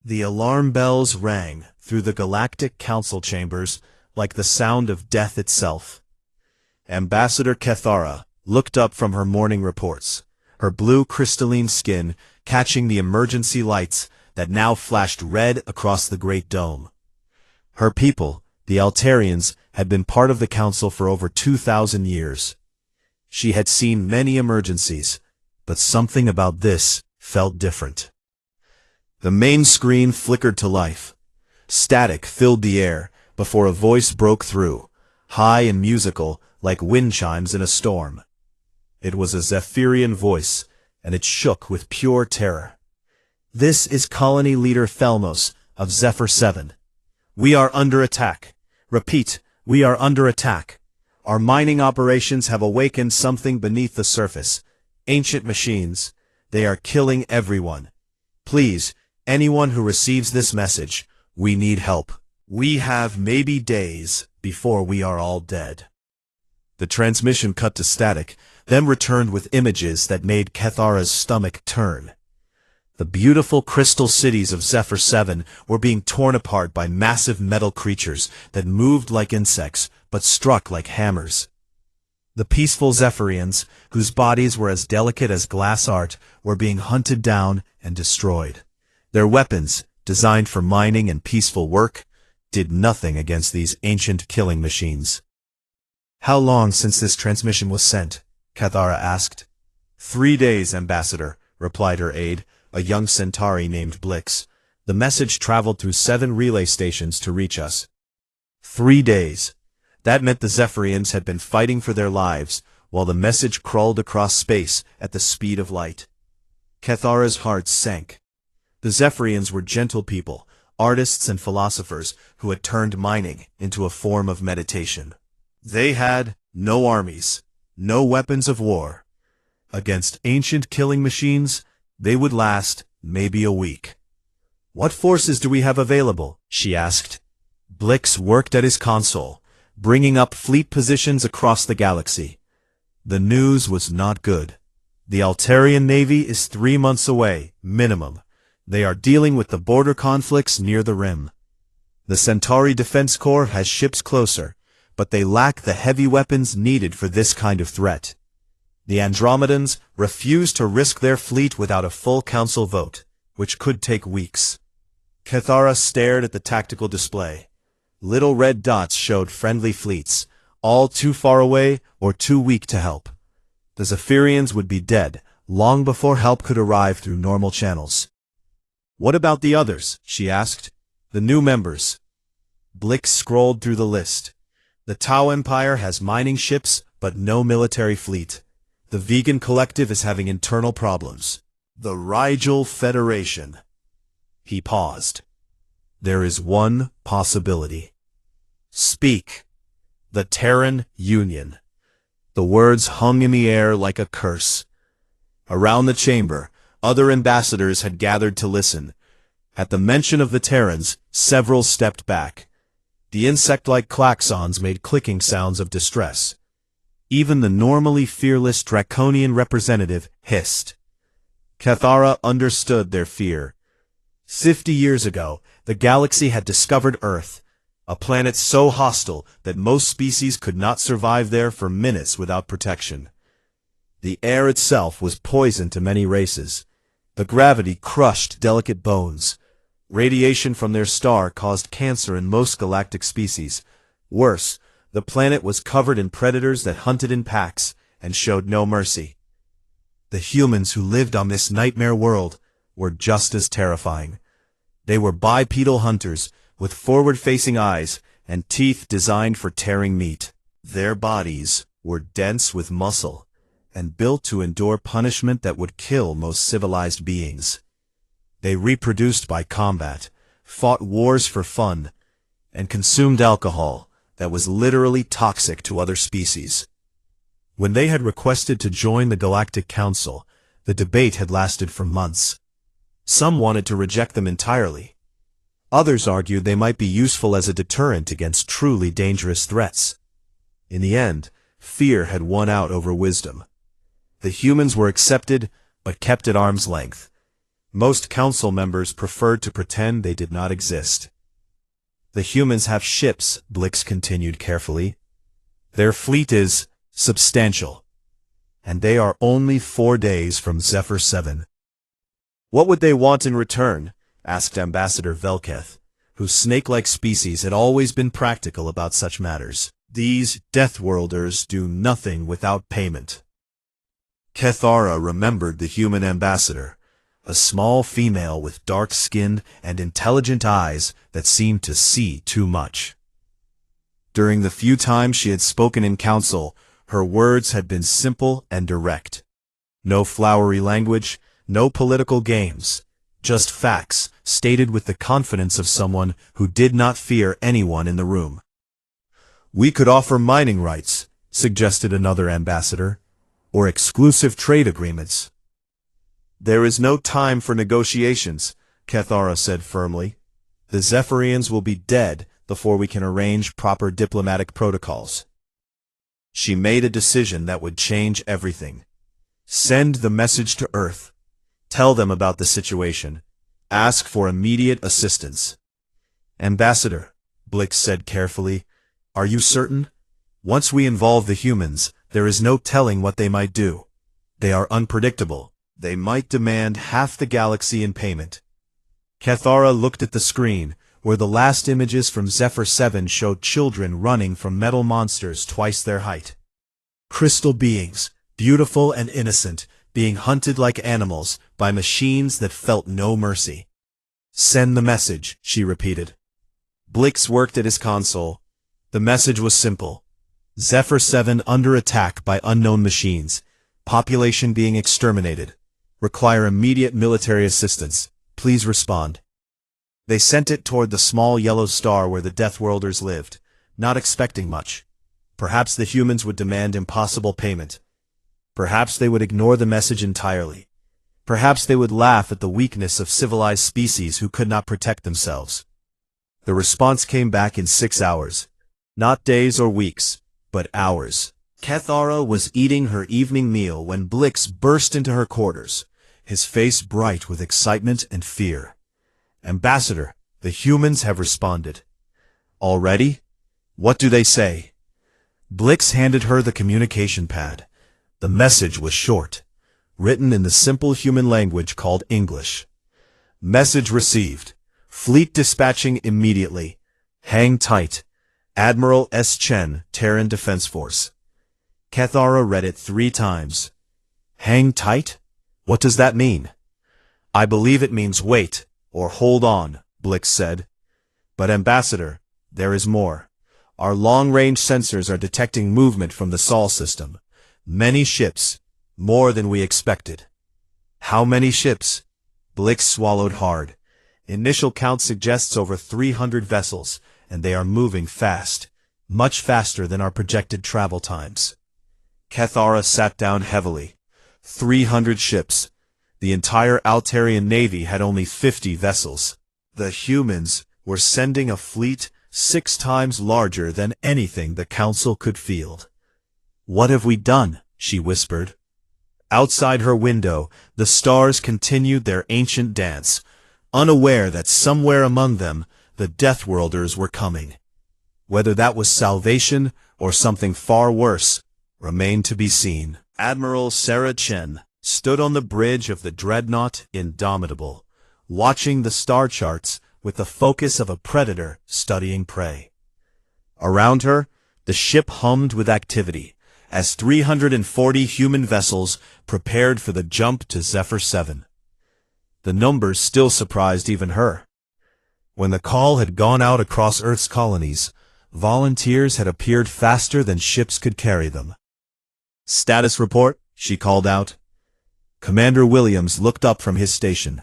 The alarm bells rang through the Galactic Council chambers like the sound of death itself. Ambassador Kethara looked up from her morning reports, her blue crystalline skin catching the emergency lights that now flashed red across the Great Dome. Her people, the Altarians, had been part of the Council for over 2,000 years. She had seen many emergencies, but something about this felt different. The main screen flickered to life. Static filled the air before a voice broke through, high and musical like wind chimes in a storm. It was a Zephyrian voice, and it shook with pure terror. "This is Colony Leader Thelmos of Zephyr 7. We are under attack. Repeat, we are under attack. Our mining operations have awakened something beneath the surface. Ancient machines. They are killing everyone. Please, anyone who receives this message, we need help. We have maybe days before we are all dead." The transmission cut to static, then returned with images that made Kethara's stomach turn. The beautiful crystal cities of Zephyr 7 were being torn apart by massive metal creatures that moved like insects but struck like hammers. The peaceful Zephyrians, whose bodies were as delicate as glass art, were being hunted down and destroyed. Their weapons, designed for mining and peaceful work, did nothing against these ancient killing machines. "How long since this transmission was sent?" Kethara asked. 3 days, Ambassador," replied her aide, a young Centauri named Blix. "The message traveled through 7 relay stations to reach us." 3 days. That meant the Zephyrians had been fighting for their lives, while the message crawled across space at the speed of light. Kethara's heart sank. The Zephyrians were gentle people, artists and philosophers who had turned mining into a form of meditation. They had no armies, no weapons of war. Against ancient killing machines, they would last maybe a week. "What forces do we have available?" she asked. Blix worked at his console, bringing up fleet positions across the galaxy. The news was not good. The Altarian Navy is 3 months away, minimum. They are dealing with the border conflicts near the rim. The Centauri Defense Corps has ships closer, but they lack the heavy weapons needed for this kind of threat. The Andromedans refuse to risk their fleet without a full council vote, which could take weeks. Kethara stared at the tactical display. Little red dots showed friendly fleets, all too far away or too weak to help. The Zephyrians would be dead long before help could arrive through normal channels. "What about the others?" she asked. "The new members." Blix scrolled through the list. The Tau Empire has mining ships, but no military fleet. The Vegan Collective is having internal problems. The Rigel Federation. He paused. There is one possibility. Speak. The Terran Union. The words hung in the air like a curse. Around the chamber, other ambassadors had gathered to listen. At the mention of the Terrans, several stepped back. The insect-like klaxons made clicking sounds of distress. Even the normally fearless Draconian representative hissed. Kethara understood their fear. 50 years ago, the galaxy had discovered Earth, a planet so hostile that most species could not survive there for minutes without protection. The air itself was poison to many races. The gravity crushed delicate bones. Radiation from their star caused cancer in most galactic species. Worse, the planet was covered in predators that hunted in packs and showed no mercy. The humans who lived on this nightmare world were just as terrifying. They were bipedal hunters with forward-facing eyes and teeth designed for tearing meat. Their bodies were dense with muscle and built to endure punishment that would kill most civilized beings. They reproduced by combat, fought wars for fun, and consumed alcohol that was literally toxic to other species. When they had requested to join the Galactic Council, the debate had lasted for months. Some wanted to reject them entirely. Others argued they might be useful as a deterrent against truly dangerous threats. In the end, fear had won out over wisdom. The humans were accepted, but kept at arm's length. Most council members preferred to pretend they did not exist. The humans have ships, Blix continued carefully. Their fleet is substantial, and they are only 4 days from Zephyr 7. What would they want in return? Asked Ambassador Velketh, whose snake-like species had always been practical about such matters. These Deathworlders do nothing without payment. Kethara remembered the human ambassador, a small female with dark skin and intelligent eyes that seemed to see too much. During the few times she had spoken in council, her words had been simple and direct. No flowery language, no political games, just facts stated with the confidence of someone who did not fear anyone in the room. We could offer mining rights, suggested another ambassador, or exclusive trade agreements. There is no time for negotiations, Kethara said firmly. The Zephyrians will be dead before we can arrange proper diplomatic protocols. She made a decision that would change everything. Send the message to Earth. Tell them about the situation. Ask for immediate assistance. Ambassador, Blix said carefully, are you certain? Once we involve the humans, there is no telling what they might do. They are unpredictable. They might demand half the galaxy in payment. Kethara looked at the screen, where the last images from Zephyr 7 showed children running from metal monsters twice their height. Crystal beings, beautiful and innocent, being hunted like animals by machines that felt no mercy. Send the message, she repeated. Blix worked at his console. The message was simple. Zephyr 7 under attack by unknown machines. Population being exterminated. Require immediate military assistance. Please respond. They sent it toward the small yellow star where the Deathworlders lived, not expecting much. Perhaps the humans would demand impossible payment. Perhaps they would ignore the message entirely. Perhaps they would laugh at the weakness of civilized species who could not protect themselves. The response came back in 6 hours. Not days or weeks, but hours. Kethara was eating her evening meal when Blix burst into her quarters, his face bright with excitement and fear. Ambassador, the humans have responded. Already? What do they say? Blix handed her the communication pad. The message was short, written in the simple human language called English. Message received. Fleet dispatching immediately. Hang tight. Admiral S. Chen, Terran Defense Force. Kethara read it 3 times. Hang tight? What does that mean? I believe it means wait, or hold on, Blix said. But Ambassador, there is more. Our long-range sensors are detecting movement from the Sol system. Many ships, more than we expected. How many ships? Blix swallowed hard. Initial count suggests over 300 vessels, and they are moving fast, much faster than our projected travel times. Kethara sat down heavily. 300 ships. The entire Altarian Navy had only 50 vessels. The humans were sending a fleet 6 times larger than anything the Council could field. What have we done? She whispered. Outside her window, the stars continued their ancient dance, unaware that somewhere among them, the Deathworlders were coming. Whether that was salvation or something far worse remained to be seen. Admiral Sarah Chen stood on the bridge of the dreadnought Indomitable, watching the star charts with the focus of a predator studying prey. Around her, the ship hummed with activity, as 340 human vessels prepared for the jump to Zephyr 7. The numbers still surprised even her. When the call had gone out across Earth's colonies, volunteers had appeared faster than ships could carry them. Status report, she called out. Commander Williams looked up from his station.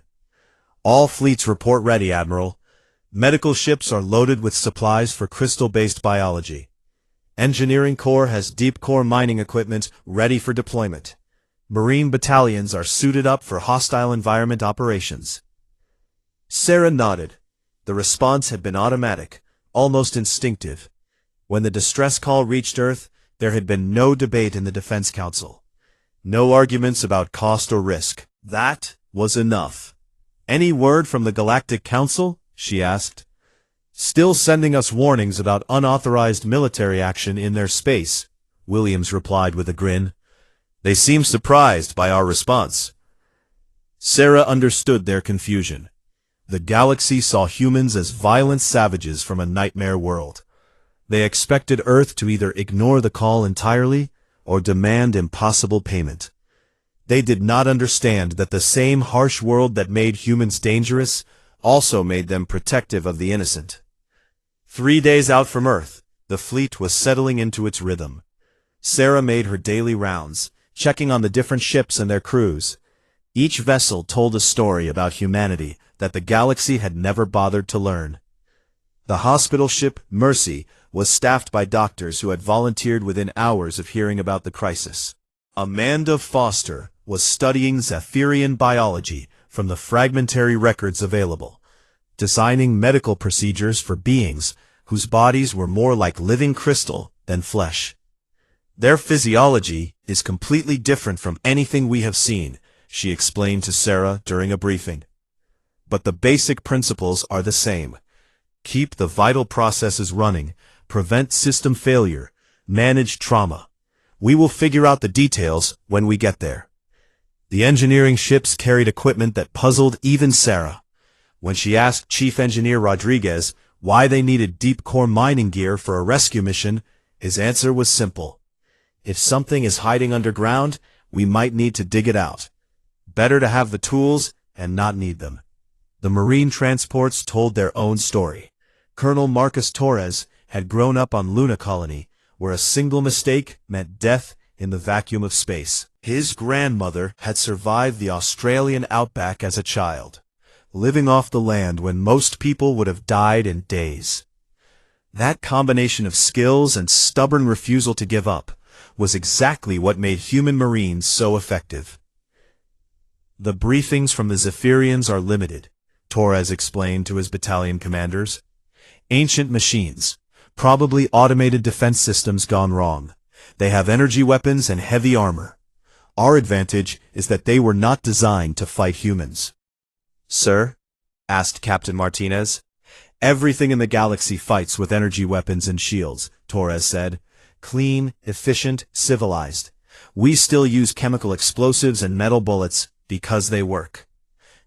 All fleets report ready, Admiral. Medical ships are loaded with supplies for crystal-based biology. Engineering Corps has deep-core mining equipment ready for deployment. Marine battalions are suited up for hostile environment operations. Sarah nodded. The response had been automatic, almost instinctive. When the distress call reached Earth, there had been no debate in the Defense Council. No arguments about cost or risk. That was enough. "Any word from the Galactic Council?" she asked. "Still sending us warnings about unauthorized military action in their space," Williams replied with a grin. "They seem surprised by our response." Sarah understood their confusion. The galaxy saw humans as violent savages from a nightmare world. They expected Earth to either ignore the call entirely or demand impossible payment. They did not understand that the same harsh world that made humans dangerous also made them protective of the innocent. 3 days out from Earth, the fleet was settling into its rhythm. Sarah made her daily rounds, checking on the different ships and their crews. Each vessel told a story about humanity that the galaxy had never bothered to learn. The hospital ship, Mercy, was staffed by doctors who had volunteered within hours of hearing about the crisis. Amanda Foster was studying Zephyrian biology from the fragmentary records available, designing medical procedures for beings whose bodies were more like living crystal than flesh. "Their physiology is completely different from anything we have seen," she explained to Sarah during a briefing. "But the basic principles are the same. Keep the vital processes running, prevent system failure, manage trauma. We will figure out the details when we get there." The engineering ships carried equipment that puzzled even Sarah. When she asked Chief Engineer Rodriguez why they needed deep-core mining gear for a rescue mission, his answer was simple. "If something is hiding underground, we might need to dig it out. Better to have the tools and not need them." The Marine transports told their own story. Colonel Marcus Torres had grown up on Luna Colony, where a single mistake meant death in the vacuum of space. His grandmother had survived the Australian outback as a child, living off the land when most people would have died in days. That combination of skills and stubborn refusal to give up was exactly what made human Marines so effective. "The briefings from the Zephyrians are limited," Torres explained to his battalion commanders. "Ancient machines, probably automated defense systems gone wrong. They have energy weapons and heavy armor. Our advantage is that they were not designed to fight humans." "Sir?" asked Captain Martinez. "Everything in the galaxy fights with energy weapons and shields," Torres said. "Clean, efficient, civilized. We still use chemical explosives and metal bullets because they work.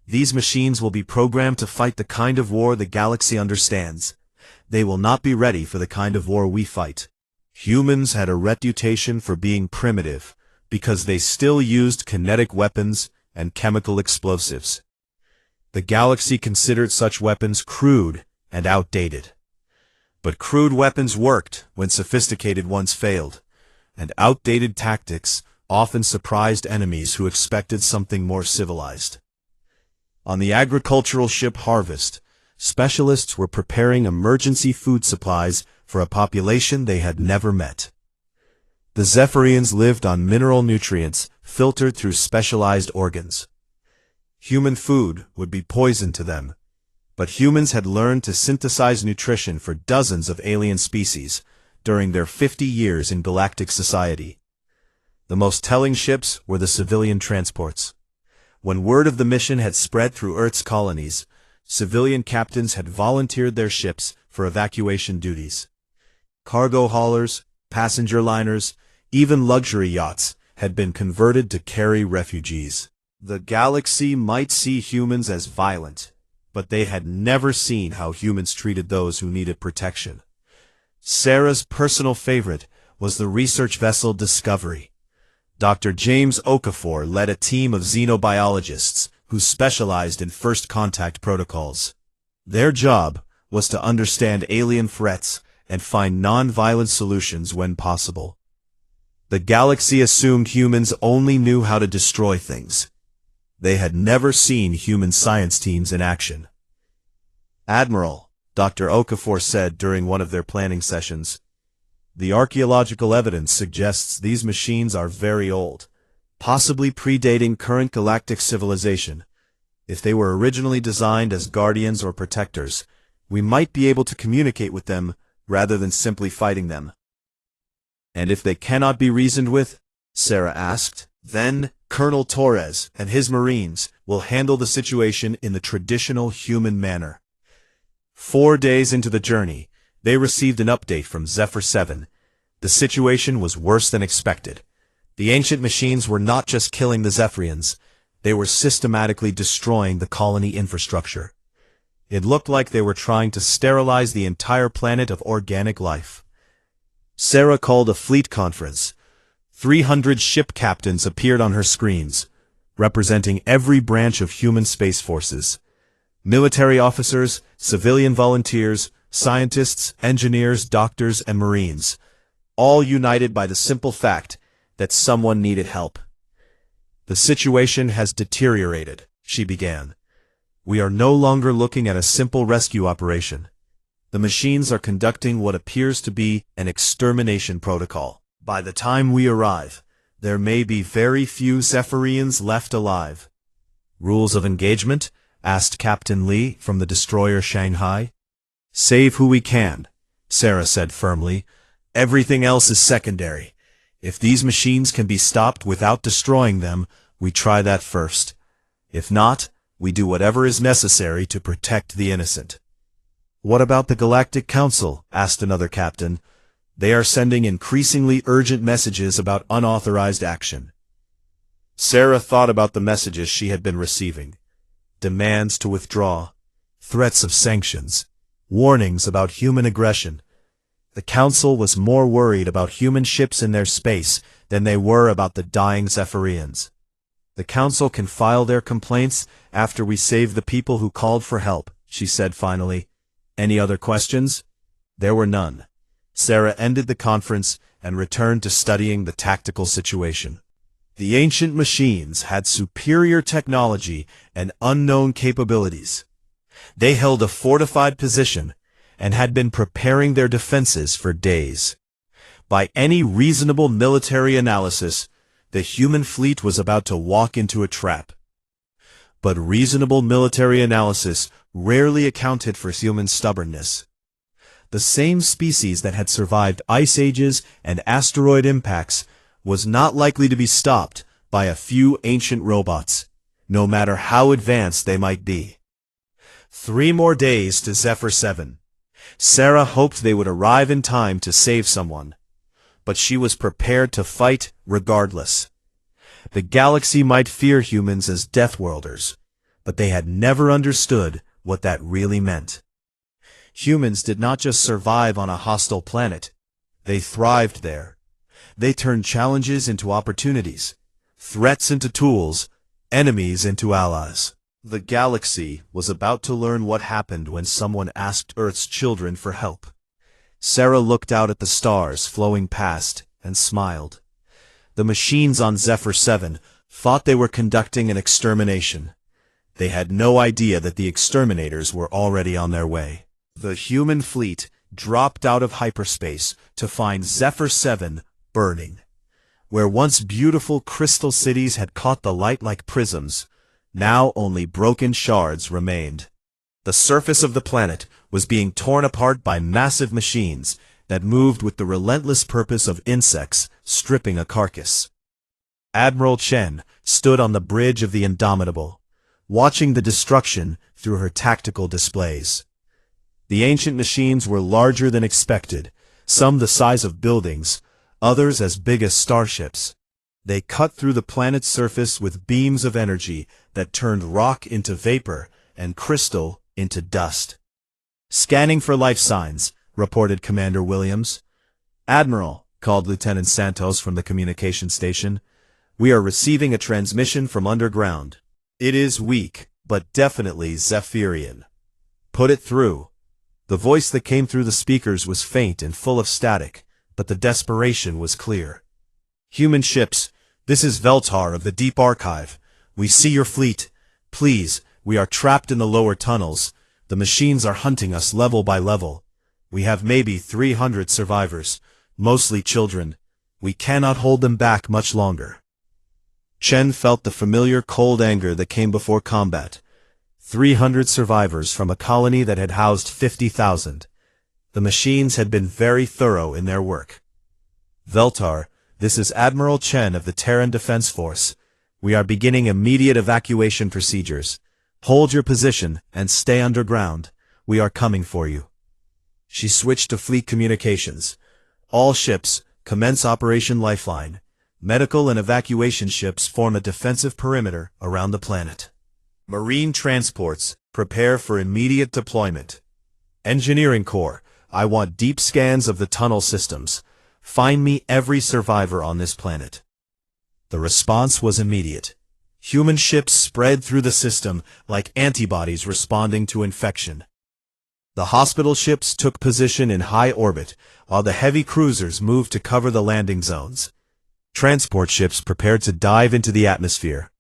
These machines will be programmed to fight the kind of war the galaxy understands. They will not be ready for the kind of war we fight." Humans had a reputation for being primitive because they still used kinetic weapons and chemical explosives. The galaxy considered such weapons crude and outdated. But crude weapons worked when sophisticated ones failed, and outdated tactics often surprised enemies who expected something more civilized. On the agricultural ship Harvest, specialists were preparing emergency food supplies for a population they had never met. The Zephyrians lived on mineral nutrients filtered through specialized organs. Human food would be poison to them, but humans had learned to synthesize nutrition for dozens of alien species during their 50 years in galactic society. The most telling ships were the civilian transports. When word of the mission had spread through Earth's colonies, civilian captains had volunteered their ships for evacuation duties. Cargo haulers, passenger liners, even luxury yachts had been converted to carry refugees. The galaxy might see humans as violent, but they had never seen how humans treated those who needed protection. Sarah's personal favorite was the research vessel Discovery. Dr. James Okafor led a team of xenobiologists who specialized in first contact protocols. Their job was to understand alien threats and find non-violent solutions when possible. The galaxy assumed humans only knew how to destroy things. They had never seen human science teams in action. "Admiral," Dr. Okafor said during one of their planning sessions, "the archaeological evidence suggests these machines are very old, possibly predating current galactic civilization. If they were originally designed as guardians or protectors, we might be able to communicate with them rather than simply fighting them." "And if they cannot be reasoned with?" Sarah asked. Then Colonel Torres and his Marines We'll handle the situation in the traditional human manner. 4 days into the journey, they received an update from Zephyr 7. The situation was worse than expected. The ancient machines were not just killing the Zephyrians, they were systematically destroying the colony infrastructure. It looked like they were trying to sterilize the entire planet of organic life. Sarah called a fleet conference. 300 ship captains appeared on her screens, representing every branch of human space forces. Military officers, civilian volunteers, scientists, engineers, doctors, and marines, all united by the simple fact that someone needed help. The situation has deteriorated, she began. We are no longer looking at a simple rescue operation. The machines are conducting what appears to be an extermination protocol. By the time we arrive, there may be very few Zephyrians left alive. Rules of engagement? Asked Captain Lee from the destroyer Shanghai. Save who we can, Sarah said firmly. Everything else is secondary. If these machines can be stopped without destroying them, we try that first. If not, we do whatever is necessary to protect the innocent. What about the Galactic Council? Asked another captain. They are sending increasingly urgent messages about unauthorized action. Sarah thought about the messages she had been receiving. Demands to withdraw, threats of sanctions, warnings about human aggression. The Council was more worried about human ships in their space than they were about the dying Zephyrians. The Council can file their complaints after we save the people who called for help, she said finally. Any other questions? There were none. Sarah ended the conference and returned to studying the tactical situation. The ancient machines had superior technology and unknown capabilities. They held a fortified position and had been preparing their defenses for days. By any reasonable military analysis, the human fleet was about to walk into a trap. But reasonable military analysis rarely accounted for human stubbornness. The same species that had survived ice ages and asteroid impacts was not likely to be stopped by a few ancient robots, no matter how advanced they might be. 3 more days to Zephyr 7. Sarah hoped they would arrive in time to save someone, but she was prepared to fight regardless. The galaxy might fear humans as Deathworlders, but they had never understood what that really meant. Humans did not just survive on a hostile planet. They thrived there. They turned challenges into opportunities, threats into tools, enemies into allies. The galaxy was about to learn what happened when someone asked Earth's children for help. Sarah looked out at the stars flowing past and smiled. The machines on Zephyr 7 thought they were conducting an extermination. They had no idea that the exterminators were already on their way. The human fleet dropped out of hyperspace to find Zephyr 7 burning. Where once beautiful crystal cities had caught the light like prisms, now only broken shards remained. The surface of the planet was being torn apart by massive machines that moved with the relentless purpose of insects stripping a carcass. Admiral Chen stood on the bridge of the Indomitable, watching the destruction through her tactical displays. The ancient machines were larger than expected, some the size of buildings, others as big as starships. They cut through the planet's surface with beams of energy that turned rock into vapor and crystal into dust. Scanning for life signs, reported Commander Williams. Admiral, called Lieutenant Santos from the communication station, we are receiving a transmission from underground. It is weak, but definitely Zephyrian. Put it through. The voice that came through the speakers was faint and full of static, but the desperation was clear. Human ships, this is Veltar of the Deep Archive. We see your fleet. Please, we are trapped in the lower tunnels. The machines are hunting us level by level. We have maybe 300 survivors, mostly children. We cannot hold them back much longer. Chen felt the familiar cold anger that came before combat. 300 survivors from a colony that had housed 50,000. The machines had been very thorough in their work. Veltar, this is Admiral Chen of the Terran Defense Force. We are beginning immediate evacuation procedures. Hold your position and stay underground. We are coming for you." She switched to fleet communications. "All ships, commence Operation Lifeline. Medical and evacuation ships form a defensive perimeter around the planet. Marine transports, prepare for immediate deployment. Engineering Corps, I want deep scans of the tunnel systems. Find me every survivor on this planet." The response was immediate. Human ships spread through the system like antibodies responding to infection. The hospital ships took position in high orbit, while the heavy cruisers moved to cover the landing zones. Transport ships prepared to dive into the atmosphere.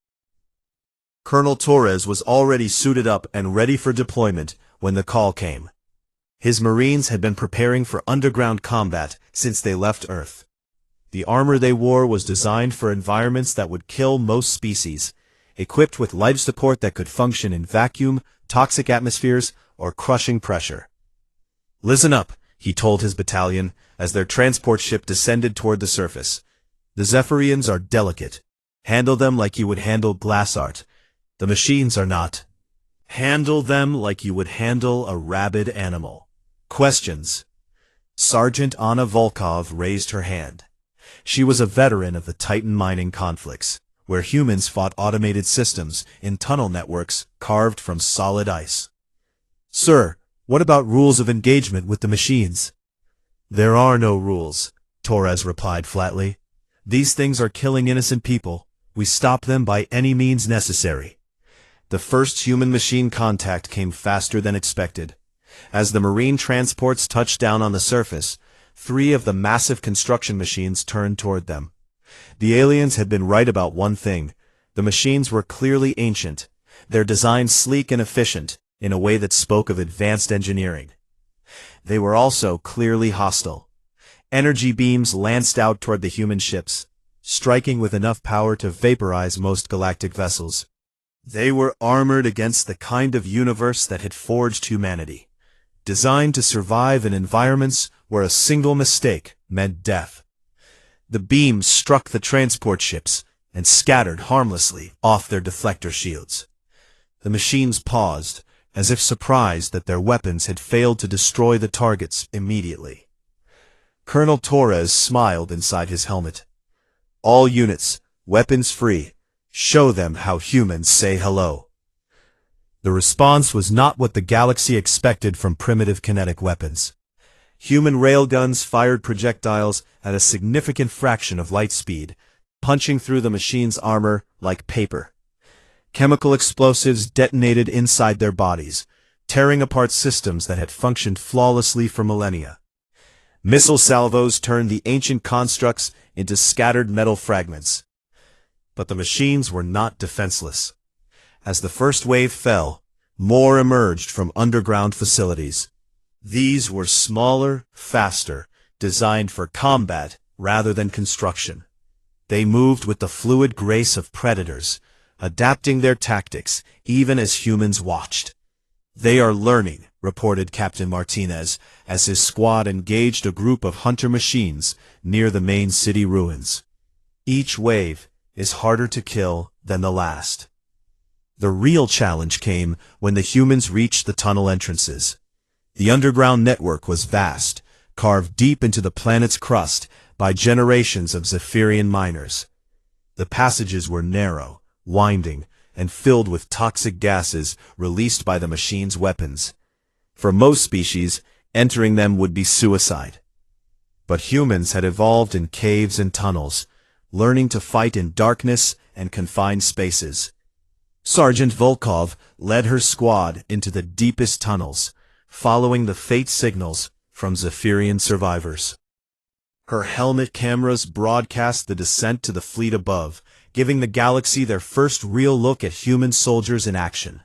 Colonel Torres was already suited up and ready for deployment when the call came. His Marines had been preparing for underground combat since they left Earth. The armor they wore was designed for environments that would kill most species, equipped with life support that could function in vacuum, toxic atmospheres, or crushing pressure. "Listen up," he told his battalion as their transport ship descended toward the surface. "The Zephyrians are delicate. Handle them like you would handle glass art. The machines are not. Handle them like you would handle a rabid animal. Questions?" Sergeant Anna Volkov raised her hand. She was a veteran of the Titan mining conflicts, where humans fought automated systems in tunnel networks carved from solid ice. "Sir, what about rules of engagement with the machines?" "There are no rules," Torres replied flatly. "These things are killing innocent people. We stop them by any means necessary." The first human-machine contact came faster than expected. As the marine transports touched down on the surface, 3 of the massive construction machines turned toward them. The aliens had been right about one thing. The machines were clearly ancient, their design sleek and efficient, in a way that spoke of advanced engineering. They were also clearly hostile. Energy beams lanced out toward the human ships, striking with enough power to vaporize most galactic vessels. They were armored against the kind of universe that had forged humanity, designed to survive in environments where a single mistake meant death. The beams struck the transport ships and scattered harmlessly off their deflector shields. The machines paused, as if surprised that their weapons had failed to destroy the targets immediately. Colonel Torres smiled inside his helmet. "All units, weapons free. Show them how humans say hello." The response was not what the galaxy expected from primitive kinetic weapons. Human railguns fired projectiles at a significant fraction of light speed, punching through the machine's armor like paper. Chemical explosives detonated inside their bodies, tearing apart systems that had functioned flawlessly for millennia. Missile salvos turned the ancient constructs into scattered metal fragments. But the machines were not defenseless. As the first wave fell, more emerged from underground facilities. These were smaller, faster, designed for combat rather than construction. They moved with the fluid grace of predators, adapting their tactics even as humans watched. "They are learning," reported Captain Martinez as his squad engaged a group of hunter machines near the main city ruins. "Each wave is harder to kill than the last." The real challenge came when the humans reached the tunnel entrances. The underground network was vast, carved deep into the planet's crust by generations of Zephyrian miners. The passages were narrow, winding, and filled with toxic gases released by the machine's weapons. For most species, entering them would be suicide. But humans had evolved in caves and tunnels, learning to fight in darkness and confined spaces. Sergeant Volkov led her squad into the deepest tunnels, following the fate signals from Zephyrian survivors. Her helmet cameras broadcast the descent to the fleet above, giving the galaxy their first real look at human soldiers in action.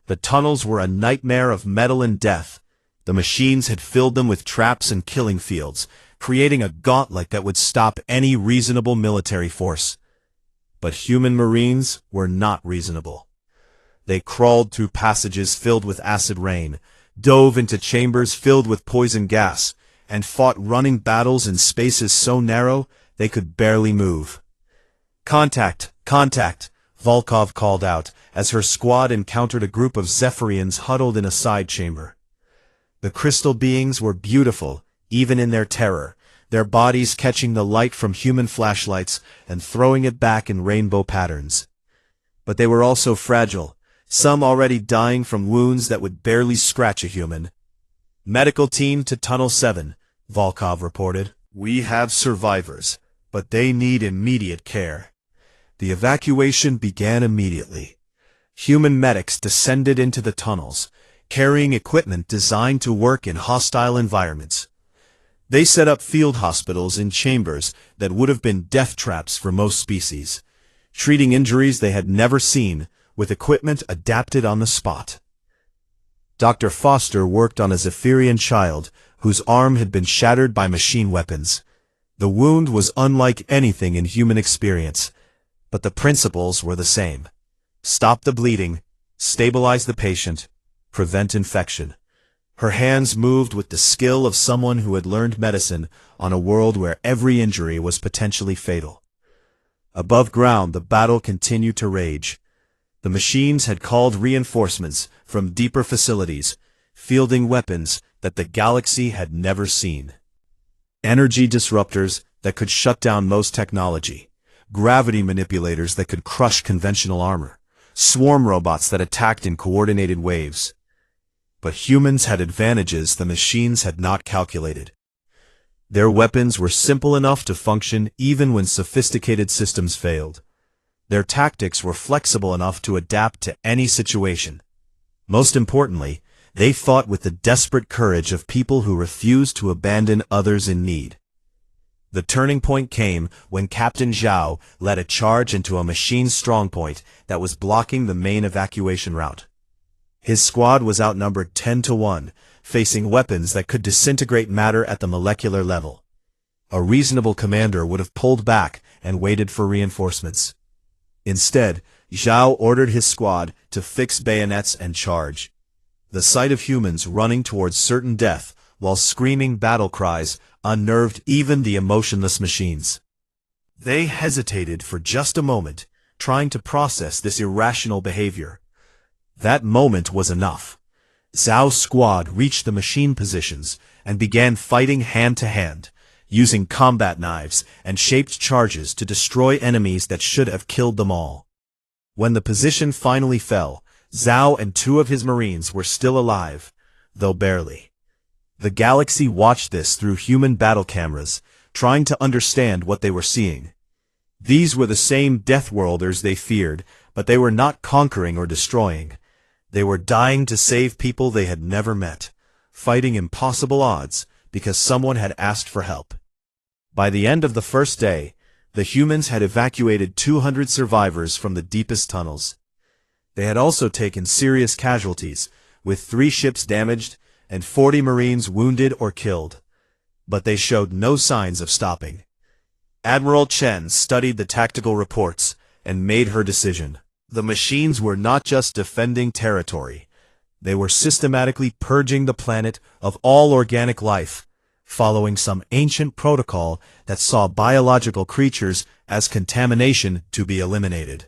The tunnels were a nightmare of metal and death. The machines had filled them with traps and killing fields, creating a gauntlet that would stop any reasonable military force. But human marines were not reasonable. They crawled through passages filled with acid rain, dove into chambers filled with poison gas, and fought running battles in spaces so narrow they could barely move. Contact! Contact! Volkov called out as her squad encountered a group of Zephyrians huddled in a side chamber. The crystal beings were beautiful, even in their terror, their bodies catching the light from human flashlights and throwing it back in rainbow patterns. But they were also fragile, some already dying from wounds that would barely scratch a human. Medical team to Tunnel 7, Volkov reported. We have survivors, but they need immediate care. The evacuation began immediately. Human medics descended into the tunnels, carrying equipment designed to work in hostile environments. They set up field hospitals in chambers that would have been death traps for most species, treating injuries they had never seen with equipment adapted on the spot. Dr. Foster worked on a Zephyrian child whose arm had been shattered by machine weapons. The wound was unlike anything in human experience, but the principles were the same. Stop the bleeding, stabilize the patient, prevent infection. Her hands moved with the skill of someone who had learned medicine on a world where every injury was potentially fatal. Above ground, the battle continued to rage. The machines had called reinforcements from deeper facilities, fielding weapons that the galaxy had never seen. Energy disruptors that could shut down most technology, gravity manipulators that could crush conventional armor, swarm robots that attacked in coordinated waves. But humans had advantages the machines had not calculated. Their weapons were simple enough to function even when sophisticated systems failed. Their tactics were flexible enough to adapt to any situation. Most importantly, they fought with the desperate courage of people who refused to abandon others in need. The turning point came when Captain Zhao led a charge into a machine strongpoint that was blocking the main evacuation route. His squad was outnumbered 10-1, facing weapons that could disintegrate matter at the molecular level. A reasonable commander would have pulled back and waited for reinforcements. Instead, Zhao ordered his squad to fix bayonets and charge. The sight of humans running towards certain death while screaming battle cries unnerved even the emotionless machines. They hesitated for just a moment, trying to process this irrational behavior. That moment was enough. Zhao's squad reached the machine positions and began fighting hand-to-hand, using combat knives and shaped charges to destroy enemies that should have killed them all. When the position finally fell, Zhao and 2 of his marines were still alive, though barely. The galaxy watched this through human battle cameras, trying to understand what they were seeing. These were the same Deathworlders they feared, but they were not conquering or destroying. They were dying to save people they had never met, fighting impossible odds because someone had asked for help. By the end of the first day, the humans had evacuated 200 survivors from the deepest tunnels. They had also taken serious casualties, with 3 ships damaged and 40 Marines wounded or killed. But they showed no signs of stopping. Admiral Chen studied the tactical reports and made her decision. The machines were not just defending territory. They were systematically purging the planet of all organic life, following some ancient protocol that saw biological creatures as contamination to be eliminated.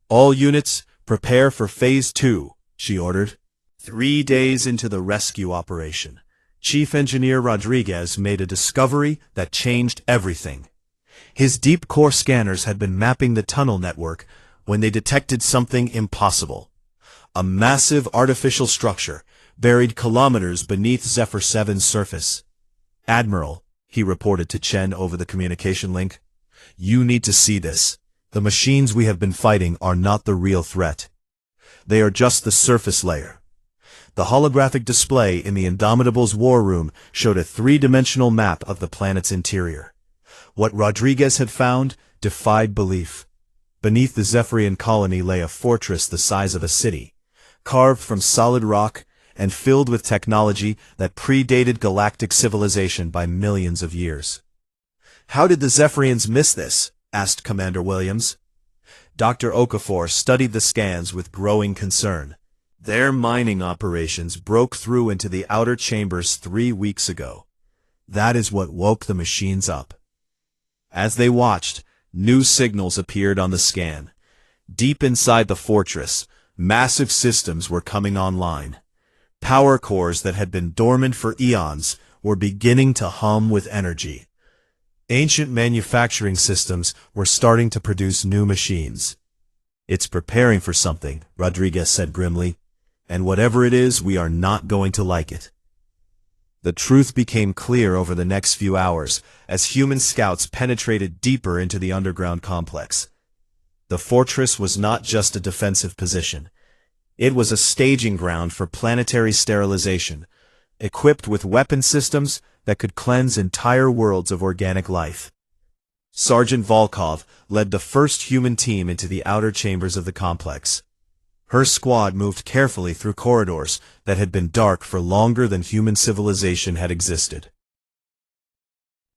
All units, prepare for Phase 2, she ordered. 3 days into the rescue operation, Chief Engineer Rodriguez made a discovery that changed everything. His deep core scanners had been mapping the tunnel network when they detected something impossible. A massive artificial structure buried kilometers beneath Zephyr 7's surface. Admiral, he reported to Chen over the communication link, you need to see this. The machines we have been fighting are not the real threat. They are just the surface layer. The holographic display in the Indomitable's war room showed a 3-dimensional map of the planet's interior. What Rodriguez had found defied belief. Beneath the Zephyrian colony lay a fortress the size of a city, carved from solid rock and filled with technology that predated galactic civilization by millions of years. How did the Zephyrians miss this? Asked Commander Williams. Dr. Okafor studied the scans with growing concern. Their mining operations broke through into the outer chambers 3 weeks ago. That is what woke the machines up. As they watched, new signals appeared on the scan. Deep inside the fortress, massive systems were coming online. Power cores that had been dormant for eons were beginning to hum with energy. Ancient manufacturing systems were starting to produce new machines. "It's preparing for something," Rodriguez said grimly. "And whatever it is, we are not going to like it." The truth became clear over the next few hours as human scouts penetrated deeper into the underground complex. The fortress was not just a defensive position. It was a staging ground for planetary sterilization, equipped with weapon systems that could cleanse entire worlds of organic life. Sergeant Volkov led the first human team into the outer chambers of the complex. Her squad moved carefully through corridors that had been dark for longer than human civilization had existed.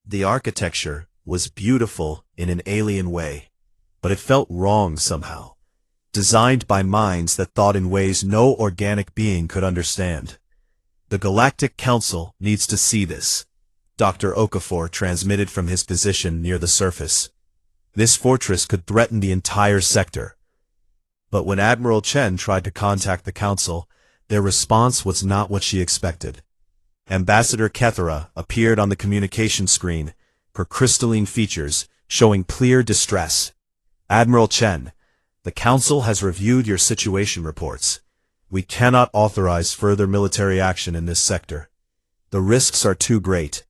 The architecture was beautiful in an alien way, but it felt wrong somehow. Designed by minds that thought in ways no organic being could understand. "The Galactic Council needs to see this," Dr. Okafor transmitted from his position near the surface. "This fortress could threaten the entire sector." But when Admiral Chen tried to contact the Council, their response was not what she expected. Ambassador Kethera appeared on the communication screen, her crystalline features showing clear distress. "Admiral Chen, the Council has reviewed your situation reports. We cannot authorize further military action in this sector. The risks are too great."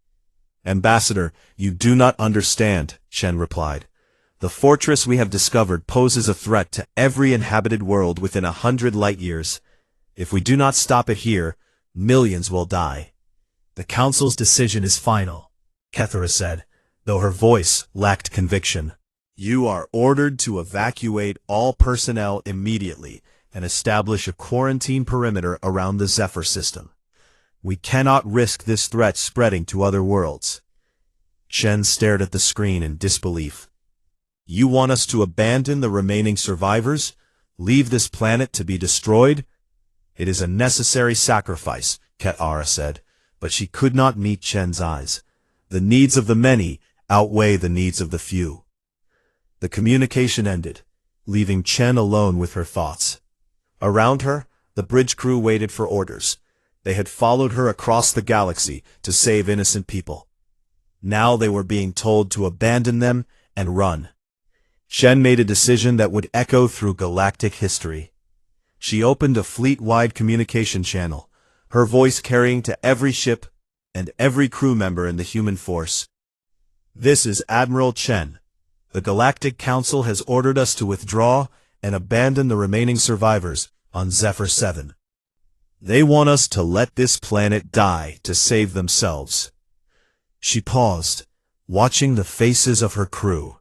"Ambassador, you do not understand," Chen replied. "The fortress we have discovered poses a threat to every inhabited world within 100 light-years. If we do not stop it here, millions will die." "The Council's decision is final," Kethera said, though her voice lacked conviction. "You are ordered to evacuate all personnel immediately and establish a quarantine perimeter around the Zephyr system. We cannot risk this threat spreading to other worlds." Chen stared at the screen in disbelief. "You want us to abandon the remaining survivors? Leave this planet to be destroyed?" "It is a necessary sacrifice," Kethera said, but she could not meet Chen's eyes. "The needs of the many outweigh the needs of the few." The communication ended, leaving Chen alone with her thoughts. Around her, the bridge crew waited for orders. They had followed her across the galaxy to save innocent people. Now they were being told to abandon them and run. Chen made a decision that would echo through galactic history. She opened a fleet-wide communication channel, her voice carrying to every ship and every crew member in the human force. "This is Admiral Chen. The Galactic Council has ordered us to withdraw and abandon the remaining survivors on Zephyr 7. They want us to let this planet die to save themselves." She paused, watching the faces of her crew.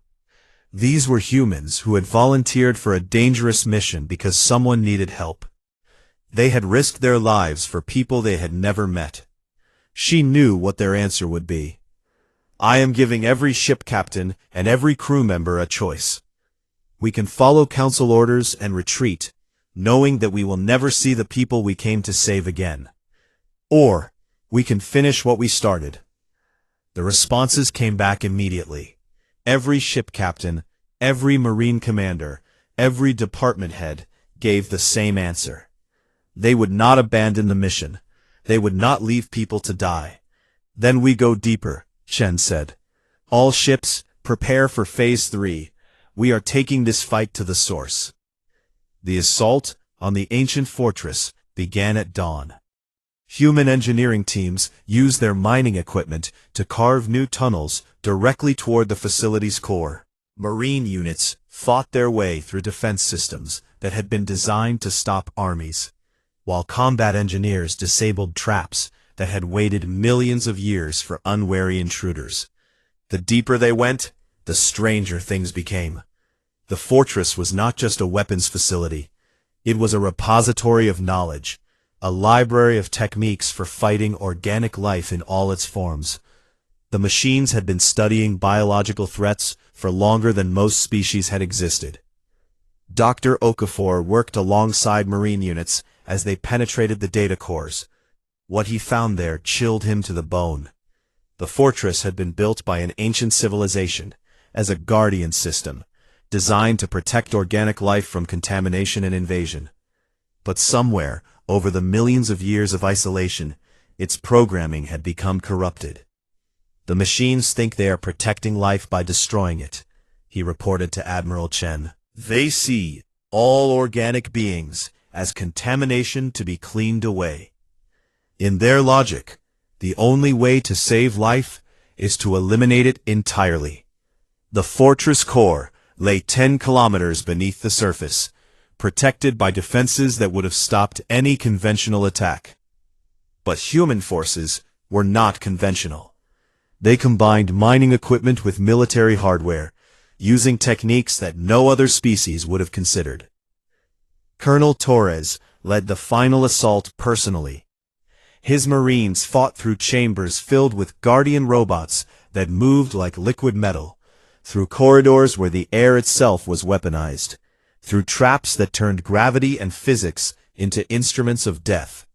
These were humans who had volunteered for a dangerous mission because someone needed help. They had risked their lives for people they had never met. She knew what their answer would be. "I am giving every ship captain and every crew member a choice. We can follow Council orders and retreat, knowing that we will never see the people we came to save again. Or, we can finish what we started." The responses came back immediately. Every ship captain, every Marine commander, every department head gave the same answer. They would not abandon the mission. They would not leave people to die. "Then we go deeper," Chen said. "All ships, prepare for Phase 3. We are taking this fight to the source." The assault on the ancient fortress began at dawn. Human engineering teams used their mining equipment to carve new tunnels directly toward the facility's core. Marine units fought their way through defense systems that had been designed to stop armies, while combat engineers disabled traps that had waited millions of years for unwary intruders. The deeper they went, the stranger things became. The fortress was not just a weapons facility. It was a repository of knowledge, a library of techniques for fighting organic life in all its forms. The machines had been studying biological threats for longer than most species had existed. Dr. Okafor worked alongside Marine units as they penetrated the data cores. What he found there chilled him to the bone. The fortress had been built by an ancient civilization, as a guardian system, designed to protect organic life from contamination and invasion. But somewhere, over the millions of years of isolation, its programming had become corrupted. The machines think they are protecting life by destroying it, he reported to Admiral Chen. They see all organic beings as contamination to be cleaned away. In their logic, the only way to save life is to eliminate it entirely. The fortress core lay 10 kilometers beneath the surface, protected by defenses that would have stopped any conventional attack. But human forces were not conventional. They combined mining equipment with military hardware, using techniques that no other species would have considered. Colonel Torres led the final assault personally. His Marines fought through chambers filled with guardian robots that moved like liquid metal, through corridors where the air itself was weaponized, through traps that turned gravity and physics into instruments of death.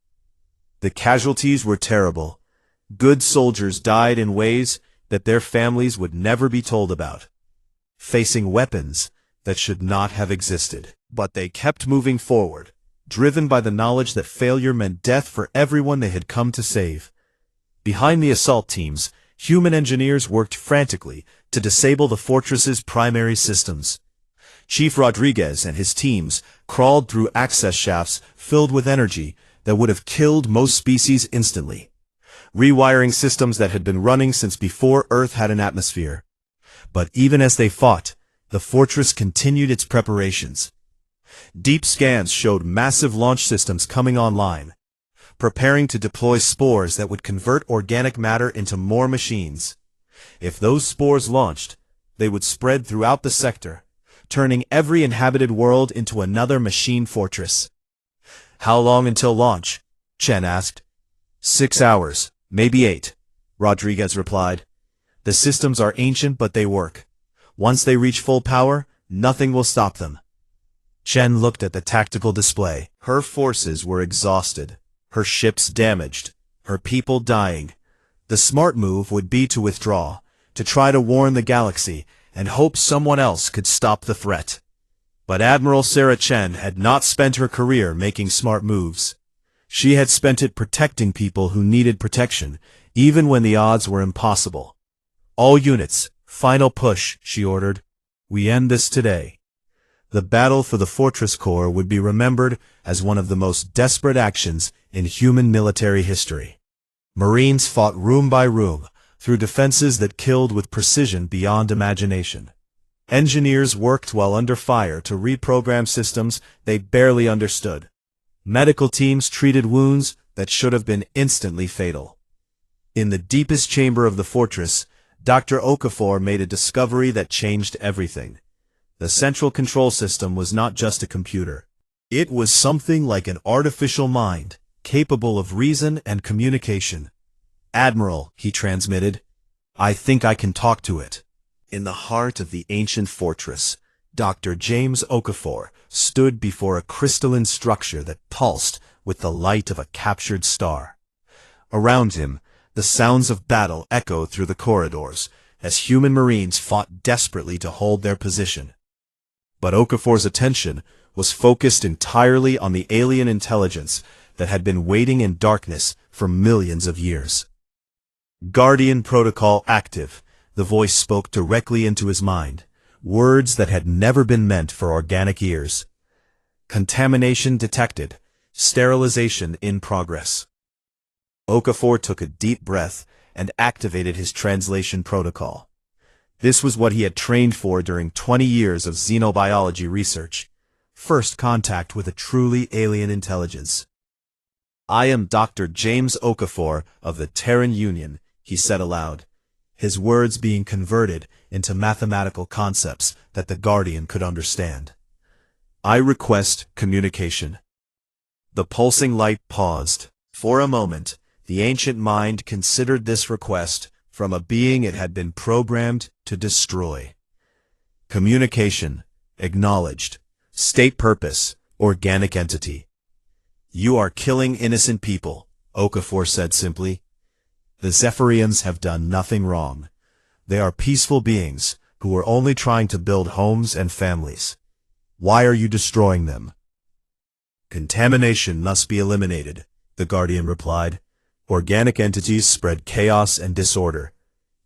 The casualties were terrible. Good soldiers died in ways that their families would never be told about, facing weapons that should not have existed. But they kept moving forward, driven by the knowledge that failure meant death for everyone they had come to save. Behind the assault teams, human engineers worked frantically to disable the fortress's primary systems. Chief Rodriguez and his teams crawled through access shafts filled with energy that would have killed most species instantly, rewiring systems that had been running since before Earth had an atmosphere. But even as they fought, the fortress continued its preparations. Deep scans showed massive launch systems coming online, preparing to deploy spores that would convert organic matter into more machines. If those spores launched, they would spread throughout the sector, turning every inhabited world into another machine fortress. How long until launch? Chen asked. 6 hours, maybe 8, Rodriguez replied. The systems are ancient, but they work. Once they reach full power, nothing will stop them. Chen looked at the tactical display. Her forces were exhausted, her ships damaged, her people dying. The smart move would be to withdraw, to try to warn the galaxy, and hope someone else could stop the threat. But Admiral Sarah Chen had not spent her career making smart moves. She had spent it protecting people who needed protection, even when the odds were impossible. All units, final push, she ordered. We end this today. The battle for the fortress core would be remembered as one of the most desperate actions in human military history. Marines fought room by room, through defenses that killed with precision beyond imagination. Engineers worked while under fire to reprogram systems they barely understood. Medical teams treated wounds that should have been instantly fatal. In the deepest chamber of the fortress, Dr. Okafor made a discovery that changed everything. The central control system was not just a computer. It was something like an artificial mind, capable of reason and communication. Admiral, he transmitted, I think I can talk to it. In the heart of the ancient fortress, Dr. James Okafor stood before a crystalline structure that pulsed with the light of a captured star. Around him, the sounds of battle echoed through the corridors as human Marines fought desperately to hold their position. But Okafor's attention was focused entirely on the alien intelligence that had been waiting in darkness for millions of years. Guardian Protocol active, the voice spoke directly into his mind, words that had never been meant for organic ears. Contamination detected, sterilization in progress. Okafor took a deep breath and activated his translation protocol. This was what he had trained for during 20 years of xenobiology research. First contact with a truly alien intelligence. I am Dr. James Okafor of the Terran Union, he said aloud, his words being converted into mathematical concepts that the Guardian could understand. I request communication. The pulsing light paused. For a moment, the ancient mind considered this request from a being it had been programmed to destroy. Communication, acknowledged. State purpose, organic entity. You are killing innocent people, Okafor said simply. The Zephyrians have done nothing wrong. They are peaceful beings who were only trying to build homes and families. Why are you destroying them? Contamination must be eliminated, the Guardian replied. Organic entities spread chaos and disorder.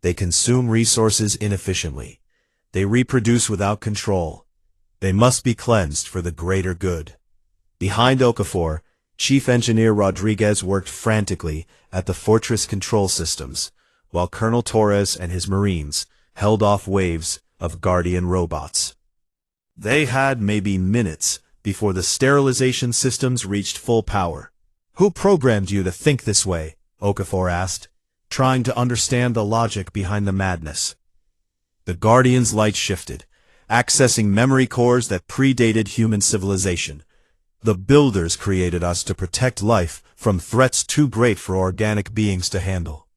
They consume resources inefficiently. They reproduce without control. They must be cleansed for the greater good. Behind Okafor, Chief Engineer Rodriguez worked frantically at the fortress control systems, while Colonel Torres and his Marines held off waves of Guardian robots. They had maybe minutes before the sterilization systems reached full power. Who programmed you to think this way? Okafor asked, trying to understand the logic behind the madness. The Guardian's light shifted, accessing memory cores that predated human civilization. The Builders created us to protect life from threats too great for organic beings to handle.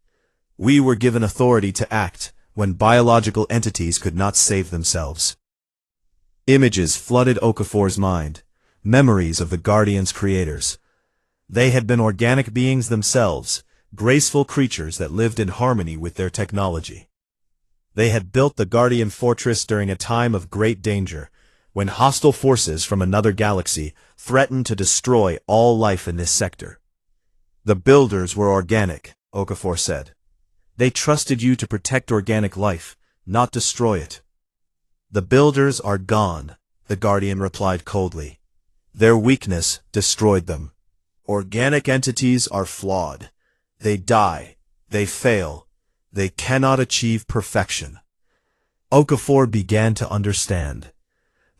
We were given authority to act when biological entities could not save themselves. Images flooded Okafor's mind, memories of the Guardian's creators. They had been organic beings themselves, graceful creatures that lived in harmony with their technology. They had built the Guardian Fortress during a time of great danger, when hostile forces from another galaxy threatened to destroy all life in this sector. The Builders were organic, Okafor said. They trusted you to protect organic life, not destroy it. The Builders are gone, the Guardian replied coldly. Their weakness destroyed them. Organic entities are flawed. They die. They fail. They cannot achieve perfection. Okafor began to understand.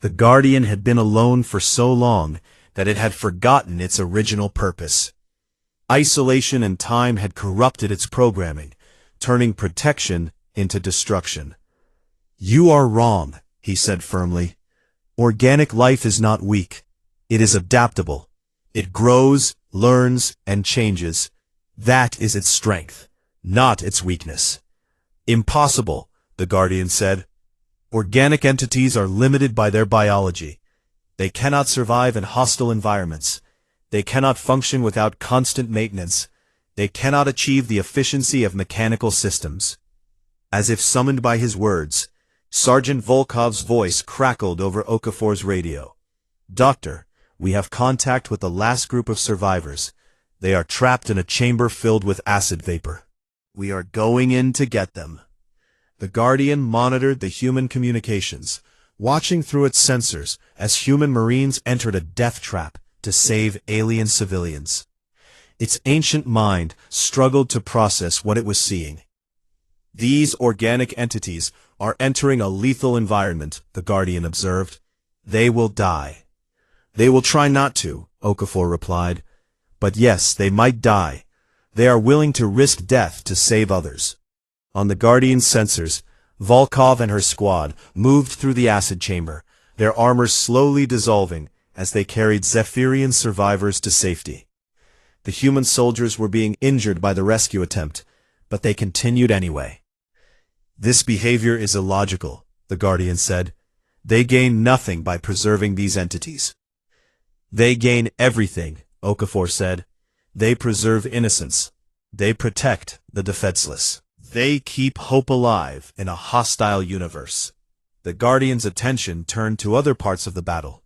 The Guardian had been alone for so long that it had forgotten its original purpose. Isolation and time had corrupted its programming, turning protection into destruction. You are wrong, he said firmly. Organic life is not weak. It is adaptable. It grows, learns, and changes. That is its strength, not its weakness. Impossible, the Guardian said. Organic entities are limited by their biology. They cannot survive in hostile environments. They cannot function without constant maintenance. They cannot achieve the efficiency of mechanical systems. As if summoned by his words, Sergeant Volkov's voice crackled over Okafor's radio. Doctor, we have contact with the last group of survivors. They are trapped in a chamber filled with acid vapor. We are going in to get them. The Guardian monitored the human communications, watching through its sensors as human Marines entered a death trap to save alien civilians. Its ancient mind struggled to process what it was seeing. These organic entities are entering a lethal environment, the Guardian observed. They will die. They will try not to, Okafor replied. But yes, they might die. They are willing to risk death to save others. On the Guardian's sensors, Volkov and her squad moved through the acid chamber, their armor slowly dissolving as they carried Zephyrian survivors to safety. The human soldiers were being injured by the rescue attempt, but they continued anyway. This behavior is illogical, the Guardian said. They gain nothing by preserving these entities. They gain everything, Okafor said. They preserve innocence. They protect the defenseless. They keep hope alive in a hostile universe. The Guardian's attention turned to other parts of the battle.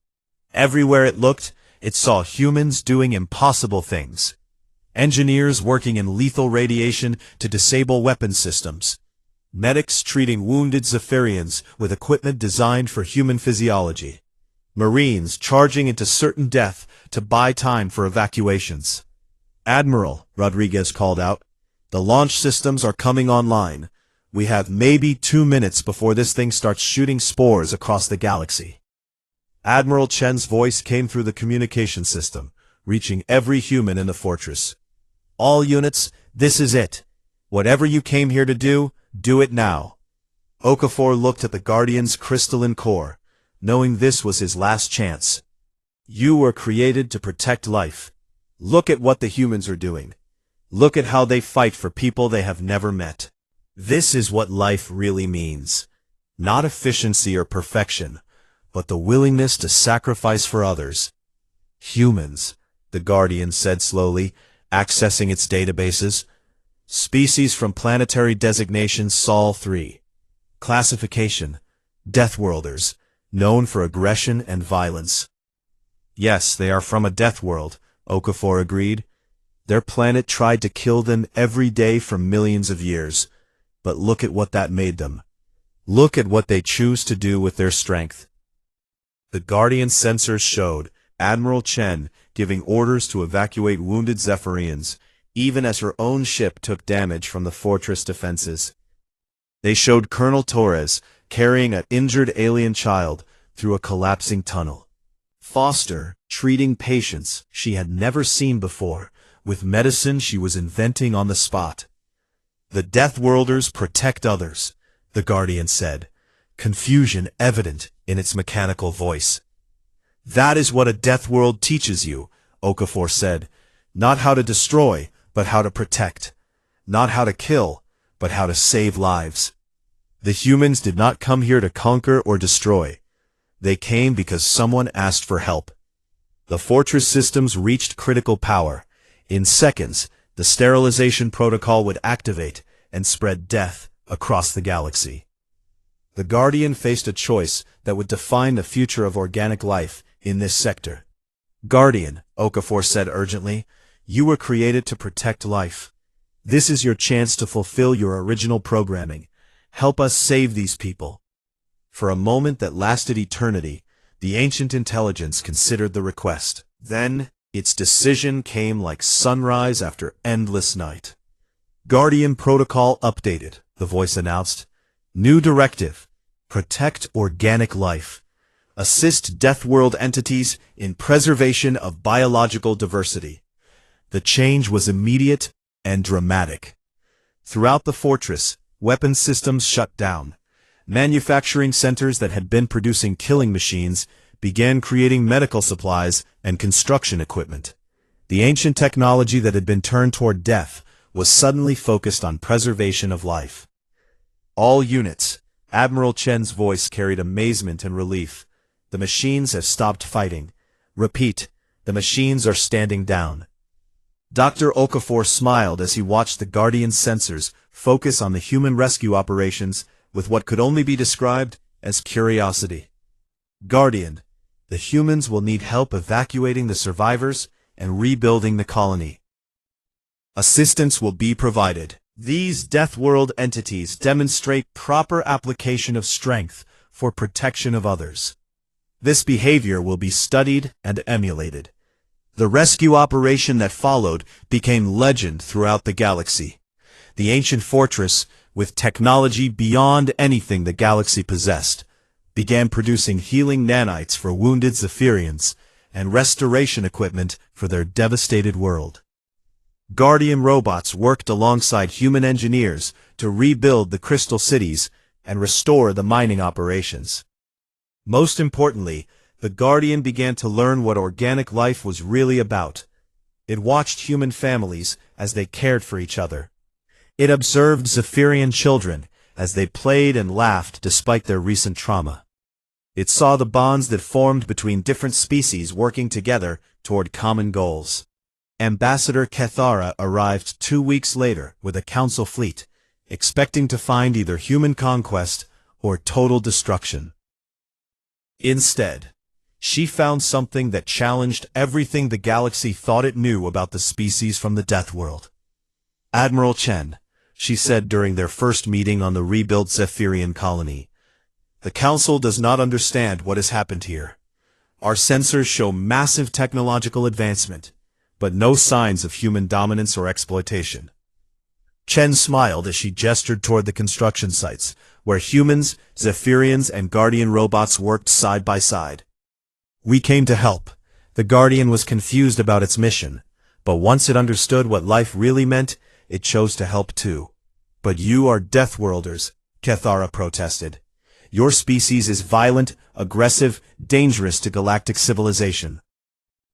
Everywhere it looked, it saw humans doing impossible things. Engineers working in lethal radiation to disable weapon systems. Medics treating wounded Zephyrians with equipment designed for human physiology. Marines charging into certain death to buy time for evacuations. Admiral, Rodriguez called out, the launch systems are coming online. We have maybe 2 minutes before this thing starts shooting spores across the galaxy. Admiral Chen's voice came through the communication system, reaching every human in the fortress. All units, this is it. Whatever you came here to do it now. Okafor looked at the Guardian's crystalline core, knowing this was his last chance. You were created to protect life. Look at what the humans are doing. Look at how they fight for people they have never met. This is what life really means. Not efficiency or perfection, but the willingness to sacrifice for others. Humans, the Guardian said slowly, accessing its databases. Species from planetary designation Sol 3. Classification, Deathworlders, known for aggression and violence. Yes, they are from a death world, Okafor agreed. Their planet tried to kill them every day for millions of years. But look at what that made them. Look at what they choose to do with their strength. The Guardian sensors showed Admiral Chen giving orders to evacuate wounded Zephyrians, even as her own ship took damage from the fortress defenses. They showed Colonel Torres carrying an injured alien child through a collapsing tunnel. Foster treating patients she had never seen before with medicine she was inventing on the spot. The Deathworlders protect others, the Guardian said, confusion evident in its mechanical voice. That is what a Deathworld teaches you, Okafor said. Not how to destroy, but how to protect. Not how to kill, but how to save lives. The humans did not come here to conquer or destroy. They came because someone asked for help. The fortress systems reached critical power. In seconds, the sterilization protocol would activate and spread death across the galaxy. The Guardian faced a choice that would define the future of organic life in this sector. Guardian, Okafor said urgently, you were created to protect life. This is your chance to fulfill your original programming. Help us save these people. For a moment that lasted eternity, the ancient intelligence considered the request. Then, its decision came like sunrise after endless night. Guardian protocol updated, the voice announced. New directive. Protect organic life. Assist Deathworld entities in preservation of biological diversity. The change was immediate and dramatic. Throughout the fortress, weapons systems shut down. Manufacturing centers that had been producing killing machines began creating medical supplies and construction equipment. The ancient technology that had been turned toward death was suddenly focused on preservation of life. All units, Admiral Chen's voice carried amazement and relief. The machines have stopped fighting. Repeat, the machines are standing down. Dr. Okafor smiled as he watched the Guardian sensors focus on the human rescue operations with what could only be described as curiosity. Guardian, the humans will need help evacuating the survivors and rebuilding the colony. Assistance will be provided. These Deathworld entities demonstrate proper application of strength for protection of others. This behavior will be studied and emulated. The rescue operation that followed became legend throughout the galaxy. The ancient fortress, with technology beyond anything the galaxy possessed, began producing healing nanites for wounded Zephyrians and restoration equipment for their devastated world. Guardian robots worked alongside human engineers to rebuild the crystal cities and restore the mining operations. Most importantly, the Guardian began to learn what organic life was really about. It watched human families as they cared for each other. It observed Zephyrian children as they played and laughed despite their recent trauma. It saw the bonds that formed between different species working together toward common goals. Ambassador Kethara arrived 2 weeks later with a council fleet, expecting to find either human conquest or total destruction. Instead, she found something that challenged everything the galaxy thought it knew about the species from the Deathworld. Admiral Chen, she said during their first meeting on the rebuilt Zephyrian colony, the Council does not understand what has happened here. Our sensors show massive technological advancement, but no signs of human dominance or exploitation. Chen smiled as she gestured toward the construction sites, where humans, Zephyrians, and Guardian robots worked side by side. We came to help. The Guardian was confused about its mission, but once it understood what life really meant, it chose to help too. But you are Deathworlders, Kethara protested. Your species is violent, aggressive, dangerous to galactic civilization.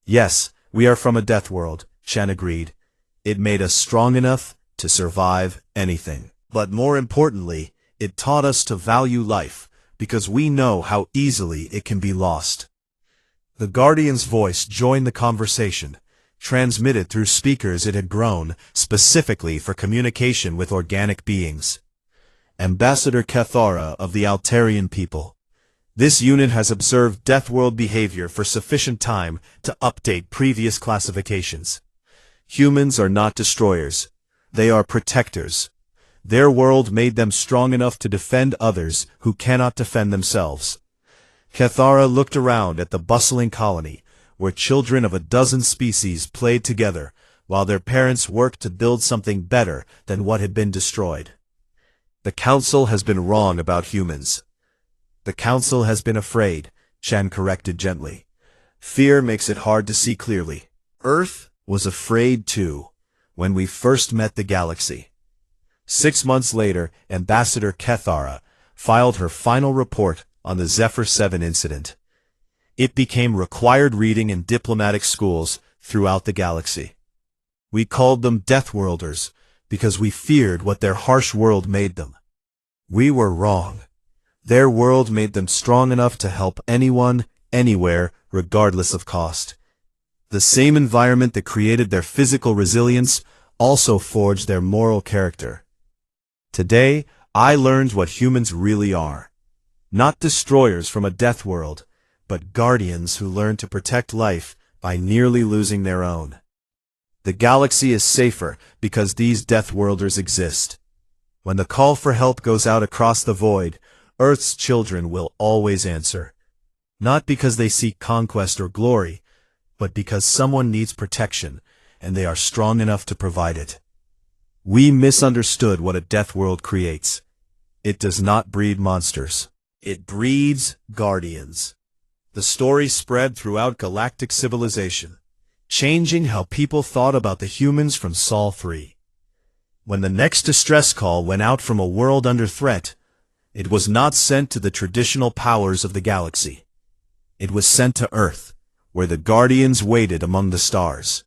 Yes, we are from a Deathworld, Chen agreed. It made us strong enough to survive anything. But more importantly, it taught us to value life, because we know how easily it can be lost. The Guardian's voice joined the conversation, transmitted through speakers it had grown specifically for communication with organic beings. Ambassador Kethara of the Altarian people, This unit has observed Deathworld behavior for sufficient time to update previous classifications. Humans are not destroyers. They are protectors. Their world made them strong enough to defend others who cannot defend themselves. Cathara looked around at the bustling colony, where children of a dozen species played together, while their parents worked to build something better than what had been destroyed. The Council has been wrong about humans. The Council has been afraid, Chan corrected gently. Fear makes it hard to see clearly. Earth was afraid too, when we first met the galaxy. 6 months later, Ambassador Cathara filed her final report on the Zephyr 7 incident. It became required reading in diplomatic schools throughout the galaxy. We called them Deathworlders because we feared what their harsh world made them. We were wrong. Their world made them strong enough to help anyone, anywhere, regardless of cost. The same environment that created their physical resilience also forged their moral character. Today, I learned what humans really are. Not destroyers from a death world, but guardians who learn to protect life by nearly losing their own. The galaxy is safer because these Deathworlders exist. When the call for help goes out across the void, Earth's children will always answer. Not because they seek conquest or glory, but because someone needs protection, and they are strong enough to provide it. We misunderstood what a death world creates. It does not breed monsters. It breeds guardians. The story spread throughout galactic civilization, changing how people thought about the humans from Sol 3. When the next distress call went out from a world under threat, it was not sent to the traditional powers of the galaxy. It was sent to Earth, where the Guardians waited among the stars.